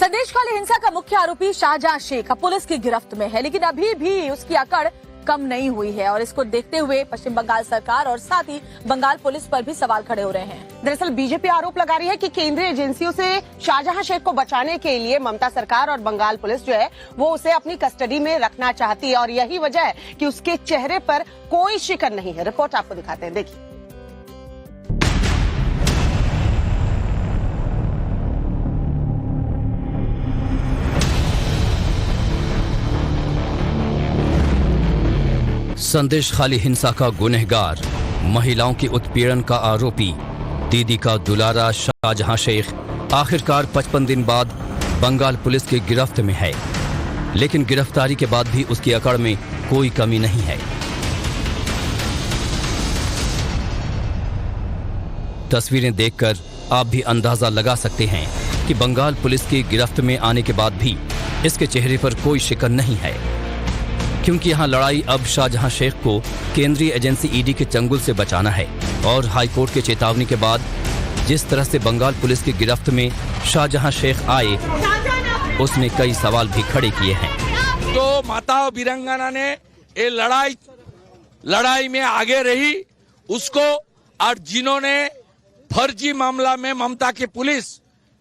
संदेश खाली हिंसा का मुख्य आरोपी शाहजहां शेख पुलिस की गिरफ्त में है, लेकिन अभी भी उसकी अकड़ कम नहीं हुई है और इसको देखते हुए पश्चिम बंगाल सरकार और साथ ही बंगाल पुलिस पर भी सवाल खड़े हो रहे हैं। दरअसल बीजेपी आरोप लगा रही है कि केंद्रीय एजेंसियों से शाहजहां शेख को बचाने के लिए ममता सरकार और बंगाल पुलिस जो है वो उसे अपनी कस्टडी में रखना चाहती है और यही वजह है कि उसके चेहरे पर कोई शिकन नहीं है। रिपोर्ट आपको दिखाते हैं, देखिए। संदेश खाली हिंसा का गुनहगार, महिलाओं की उत्पीड़न का आरोपी, दीदी का दुलारा शाहजहां शेख आखिरकार 55 दिन बाद बंगाल पुलिस की गिरफ्त में है। लेकिन गिरफ्तारी के बाद भी उसकी अकड़ में कोई कमी नहीं है। तस्वीरें देखकर आप भी अंदाजा लगा सकते हैं कि बंगाल पुलिस की गिरफ्त में आने के बाद भी इसके चेहरे पर कोई शिकन नहीं है, क्योंकि यहां लड़ाई अब शाहजहां शेख को केंद्रीय एजेंसी ईडी के चंगुल से बचाना है। और हाईकोर्ट के चेतावनी के बाद जिस तरह से बंगाल पुलिस की गिरफ्त में शाहजहां शेख आए, उसने कई सवाल भी खड़े किए हैं। तो माता वीरांगना ने ये लड़ाई में आगे रही उसको, और जिन्होंने फर्जी मामला में ममता की पुलिस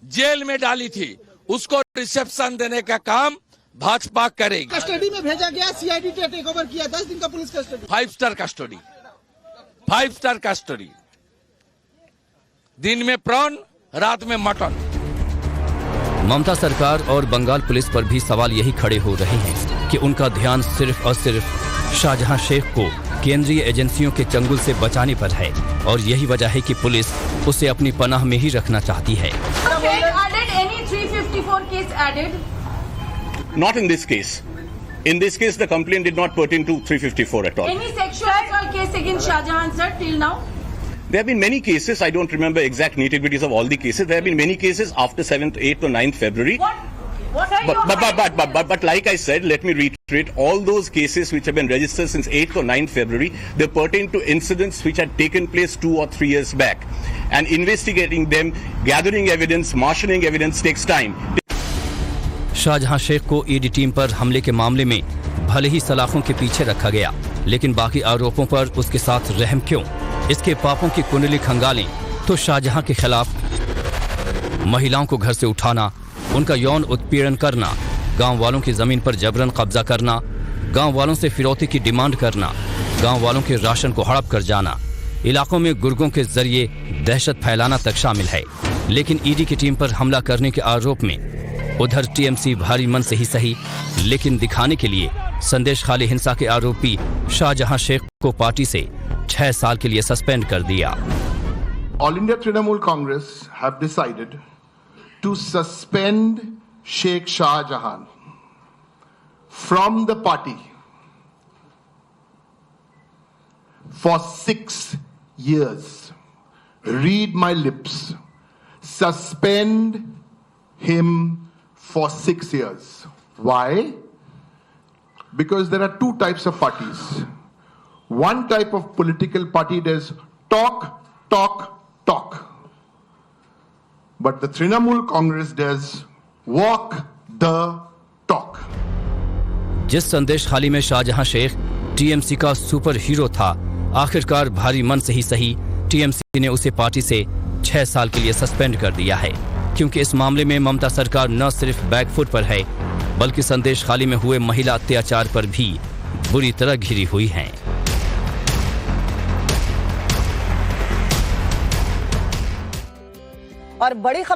जेल में डाली थी उसको रिसेप्शन देने का काम भाजपा करेगी। कस्टडी में भेजा गया, सीआईडी ने टेक ओवर किया, 10 दिन का पुलिस कस्टडी, 5 स्टार कस्टडी, दिन में प्रॉन, रात में मटन। ममता सरकार और बंगाल पुलिस पर भी सवाल यही खड़े हो रहे हैं कि उनका ध्यान सिर्फ और सिर्फ शाहजहां शेख को केंद्रीय एजेंसियों के चंगुल से बचाने पर है और यही वजह है कि पुलिस उसे अपनी पनाह में ही रखना चाहती है। Not in this case. In this case, the complaint did not pertain to 354 at all. Any sexual assault case against Shahjahan sir till now? There have been many cases. I don't remember exact nitty-gritties of all the cases. There have been many cases after 7th, 8th or 9th February. What are But like I said, let me reiterate, all those cases which have been registered since 8th or 9th February, they pertain to incidents which had taken place 2 or 3 years back. And investigating them, gathering evidence, marshalling evidence takes time. Shahjahan Sheikh को ED team पर हमले के मामले में भले ही सलाखों के पीछे रखा गया, लेकिन बाकी आरोपों पर उसके साथ रहम क्यों? इसके पापों की कुंडली खंगालें तो शाहजहां के खिलाफ महिलाओं को घर से उठाना, उनका यौन उत्पीड़न करना, गांव वालों की जमीन पर जबरन कब्जा करना, गांव वालों से फिरौती की डिमांड करना, गांव वालों के राशन को हड़प कर जाना, इलाकों में गुर्गों के जरिए दहशत फैलाना तक शामिल है। लेकिन ईडी की टीम पर हमला करने के आरोप में उधर टीएमसी भारी मन से ही सही, लेकिन दिखाने के लिए संदेश खाली हिंसा के आरोपी शाहजहां शेख को पार्टी से 6 साल के लिए सस्पेंड कर दिया। All India Trinamool Congress have decided to suspend Sheikh Shah Jahan from the party for 6 years. Read my lips. Suspend him for 6 years. Why? Because there are 2 types of parties. One type of political party does talk. But the Trinamool Congress does walk the talk. जिस संदेश खाली में Shahjahan Sheikh TMC का super hero था, आखिरकार भारी मन से ही सही टीएमसी ने उसे पार्टी से 6 साल के लिए सस्पेंड कर दिया है, क्योंकि इस मामले में ममता सरकार न सिर्फ बैकफुट पर है, बल्कि संदेश खाली में हुए महिला अत्याचार पर भी बुरी तरह घिरी हुई है। और बड़ी खबर